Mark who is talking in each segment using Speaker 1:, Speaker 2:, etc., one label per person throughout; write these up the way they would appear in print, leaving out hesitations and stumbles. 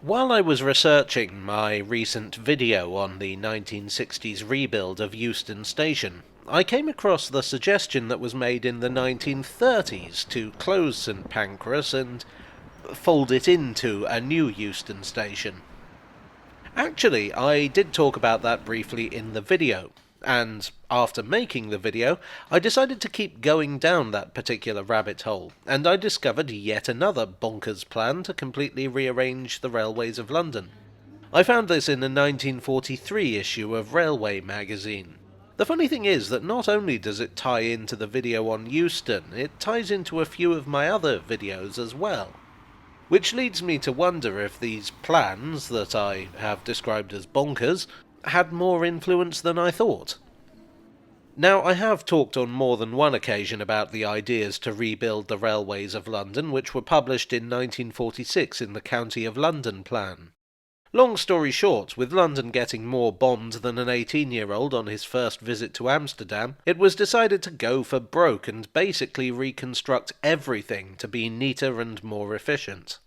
Speaker 1: While I was researching my recent video on the 1960s rebuild of Euston Station, I came across the suggestion that was made in the 1930s to close St Pancras and fold it into a new Euston Station. Actually, I did talk about that briefly in the video, and after making the video, I decided to keep going down that particular rabbit hole, and I discovered yet another bonkers plan to completely rearrange the railways of London. I found this in a 1943 issue of Railway magazine. The funny thing is that not only does it tie into the video on Euston, it ties into a few of my other videos as well. Which leads me to wonder if these plans, that I have described as bonkers, had more influence than I thought. Now, I have talked on more than one occasion about the ideas to rebuild the railways of London, which were published in 1946 in the County of London Plan. Long story short, with London getting more bombed than an 18-year-old on his first visit to Amsterdam, it was decided to go for broke and basically reconstruct everything to be neater and more efficient.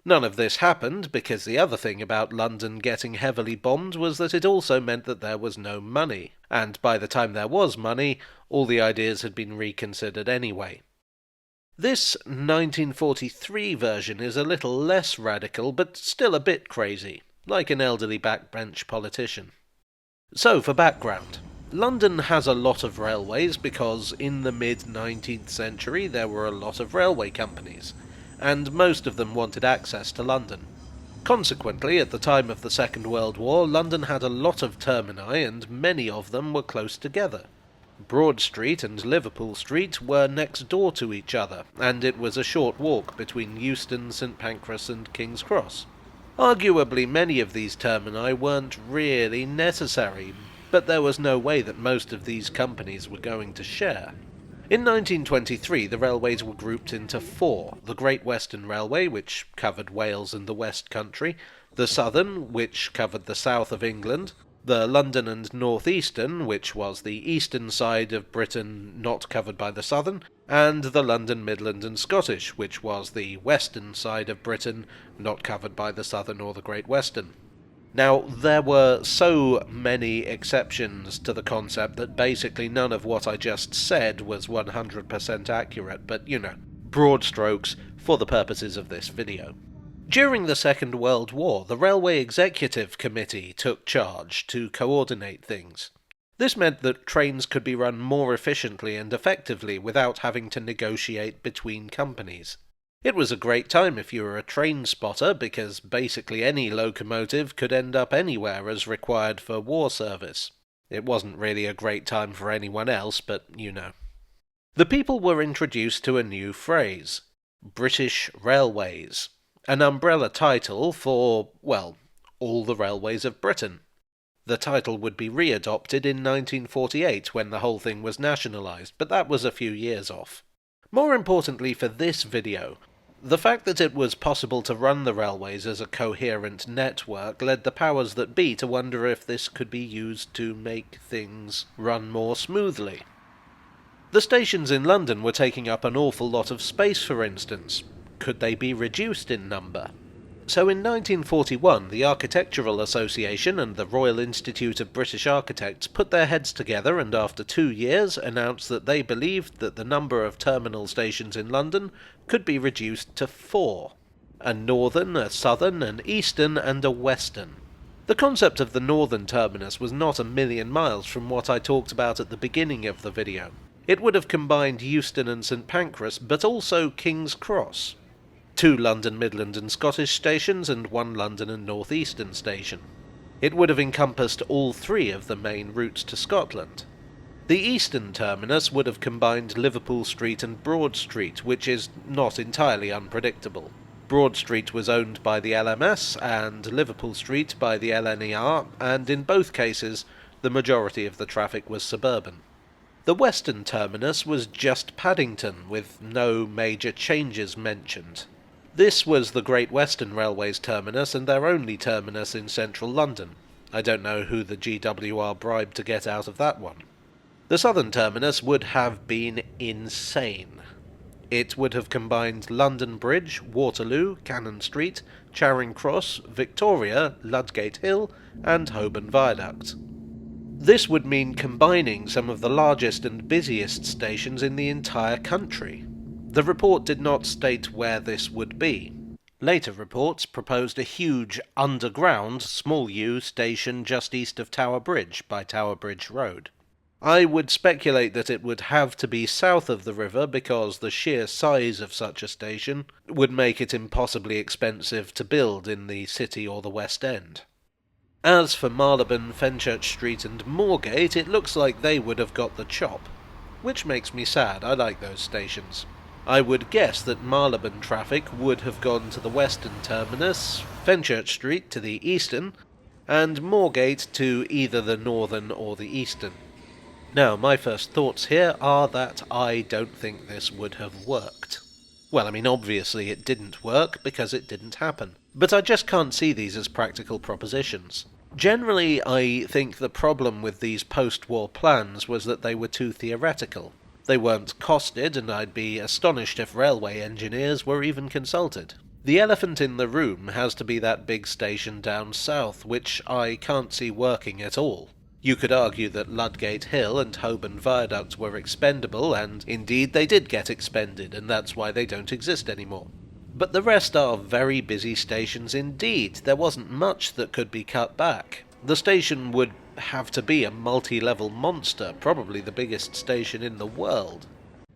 Speaker 1: None of this happened because the other thing about London getting heavily bombed was that it also meant that there was no money, and by the time there was money, all the ideas had been reconsidered anyway. This 1943 version is a little less radical, but still a bit crazy, like an elderly backbench politician. So, for background, London has a lot of railways because in the mid-19th century there were a lot of railway companies, and most of them wanted access to London. Consequently, at the time of the Second World War, London had a lot of termini, and many of them were close together. Broad Street and Liverpool Street were next door to each other, and it was a short walk between Euston, St Pancras and King's Cross. Arguably, many of these termini weren't really necessary, but there was no way that most of these companies were going to share. In 1923, the railways were grouped into four: the Great Western Railway, which covered Wales and the West Country, the Southern, which covered the south of England, the London and North Eastern, which was the eastern side of Britain not covered by the Southern, and the London, Midland and Scottish, which was the western side of Britain not covered by the Southern or the Great Western. Now, there were so many exceptions to the concept that basically none of what I just said was 100% accurate, but, broad strokes for the purposes of this video. During the Second World War, the Railway Executive Committee took charge to coordinate things. This meant that trains could be run more efficiently and effectively without having to negotiate between companies. It was a great time if you were a train spotter, because basically any locomotive could end up anywhere as required for war service. It wasn't really a great time for anyone else, but you know. The people were introduced to a new phrase: British Railways, an umbrella title for, well, all the railways of Britain. The title would be readopted in 1948 when the whole thing was nationalised, but that was a few years off. More importantly for this video, the fact that it was possible to run the railways as a coherent network led the powers that be to wonder if this could be used to make things run more smoothly. The stations in London were taking up an awful lot of space, for instance. Could they be reduced in number? So in 1941, the Architectural Association and the Royal Institute of British Architects put their heads together and after 2 years announced that they believed that the number of terminal stations in London could be reduced to 4. A northern, a southern, an eastern and a western. The concept of the northern terminus was not a million miles from what I talked about at the beginning of the video. It would have combined Euston and St Pancras, but also King's Cross. 2 London, Midland and Scottish stations and 1 London and North Eastern station. It would have encompassed all 3 of the main routes to Scotland. The eastern terminus would have combined Liverpool Street and Broad Street, which is not entirely unpredictable. Broad Street was owned by the LMS and Liverpool Street by the LNER, and in both cases the majority of the traffic was suburban. The western terminus was just Paddington, with no major changes mentioned. This was the Great Western Railway's terminus and their only terminus in central London. I don't know who the GWR bribed to get out of that one. The southern terminus would have been insane. It would have combined London Bridge, Waterloo, Cannon Street, Charing Cross, Victoria, Ludgate Hill, and Holborn Viaduct. This would mean combining some of the largest and busiest stations in the entire country. The report did not state where this would be. Later reports proposed a huge underground small U station just east of Tower Bridge by Tower Bridge Road. I would speculate that it would have to be south of the river because the sheer size of such a station would make it impossibly expensive to build in the city or the West End. As for Marylebone, Fenchurch Street and Moorgate, it looks like they would have got the chop. Which makes me sad, I like those stations. I would guess that Marylebone traffic would have gone to the western terminus, Fenchurch Street to the eastern, and Moorgate to either the northern or the eastern. Now, my first thoughts here are that I don't think this would have worked. Well, I mean, obviously it didn't work because it didn't happen. But I just can't see these as practical propositions. Generally, I think the problem with these post-war plans was that they were too theoretical. They weren't costed, and I'd be astonished if railway engineers were even consulted. The elephant in the room has to be that big station down south, which I can't see working at all. You could argue that Ludgate Hill and Holborn Viaduct were expendable, and indeed they did get expended, and that's why they don't exist anymore. But the rest are very busy stations indeed. There wasn't much that could be cut back. The station would have to be a multi-level monster, probably the biggest station in the world.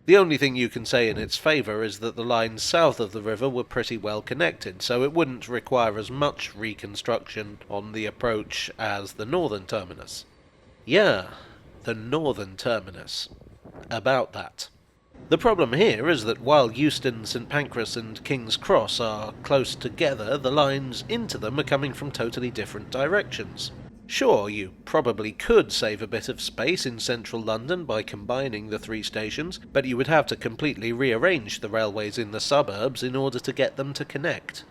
Speaker 1: The only thing you can say in its favour is that the lines south of the river were pretty well connected, so it wouldn't require as much reconstruction on the approach as the northern terminus. Yeah, the northern terminus. About that. The problem here is that while Euston, St Pancras and King's Cross are close together, the lines into them are coming from totally different directions. Sure, you probably could save a bit of space in central London by combining the three stations, but you would have to completely rearrange the railways in the suburbs in order to get them to connect.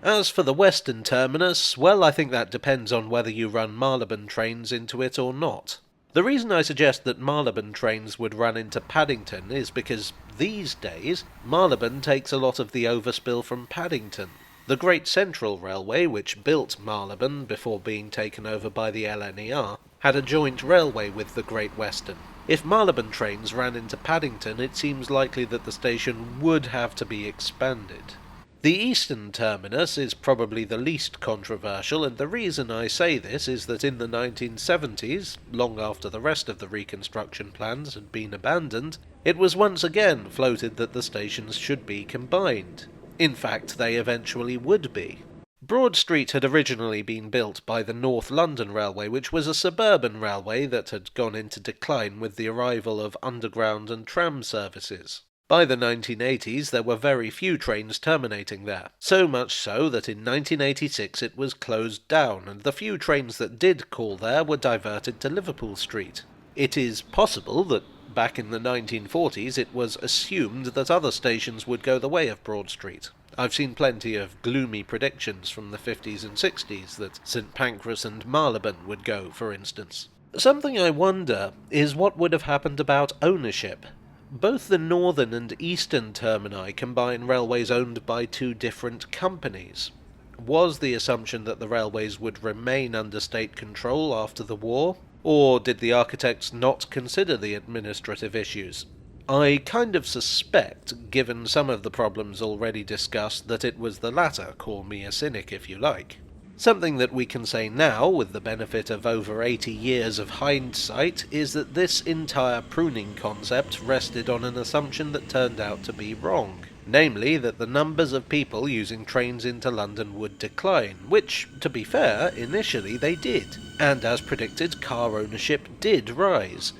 Speaker 1: As for the western terminus, well, I think that depends on whether you run Marylebone trains into it or not. The reason I suggest that Marylebone trains would run into Paddington is because these days Marylebone takes a lot of the overspill from Paddington. The Great Central Railway, which built Marylebone before being taken over by the LNER, had a joint railway with the Great Western. If Marylebone trains ran into Paddington, it seems likely that the station would have to be expanded. The eastern terminus is probably the least controversial, and the reason I say this is that in the 1970s, long after the rest of the reconstruction plans had been abandoned, it was once again floated that the stations should be combined. In fact, they eventually would be. Broad Street had originally been built by the North London Railway, which was a suburban railway that had gone into decline with the arrival of underground and tram services. By the 1980s, there were very few trains terminating there, so much so that in 1986 it was closed down, and the few trains that did call there were diverted to Liverpool Street. It is possible that back in the 1940s it was assumed that other stations would go the way of Broad Street. I've seen plenty of gloomy predictions from the 50s and 60s that St Pancras and Marylebone would go, for instance. Something I wonder is what would have happened about ownership. Both the northern and eastern termini combine railways owned by two different companies. Was the assumption that the railways would remain under state control after the war? Or did the architects not consider the administrative issues? I kind of suspect, given some of the problems already discussed, that it was the latter. Call me a cynic if you like. Something that we can say now, with the benefit of over 80 years of hindsight, is that this entire pruning concept rested on an assumption that turned out to be wrong. Namely, that the numbers of people using trains into London would decline, which, to be fair, initially they did. And as predicted, car ownership did rise.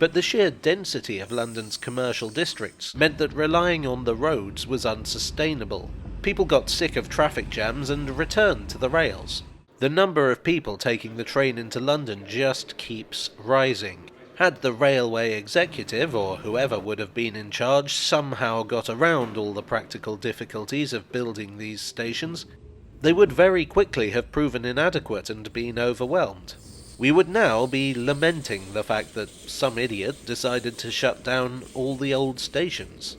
Speaker 1: But the sheer density of London's commercial districts meant that relying on the roads was unsustainable. People got sick of traffic jams and returned to the rails. The number of people taking the train into London just keeps rising. Had the railway executive, or whoever would have been in charge, somehow got around all the practical difficulties of building these stations, they would very quickly have proven inadequate and been overwhelmed. We would now be lamenting the fact that some idiot decided to shut down all the old stations.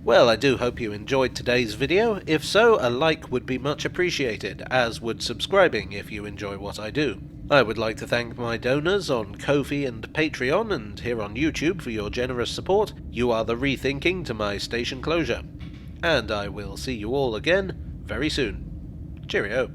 Speaker 1: Well, I do hope you enjoyed today's video. If so, a like would be much appreciated, as would subscribing if you enjoy what I do. I would like to thank my donors on Ko-fi and Patreon and here on YouTube for your generous support. You are the rethinking to my station closure. And I will see you all again very soon. Cheerio.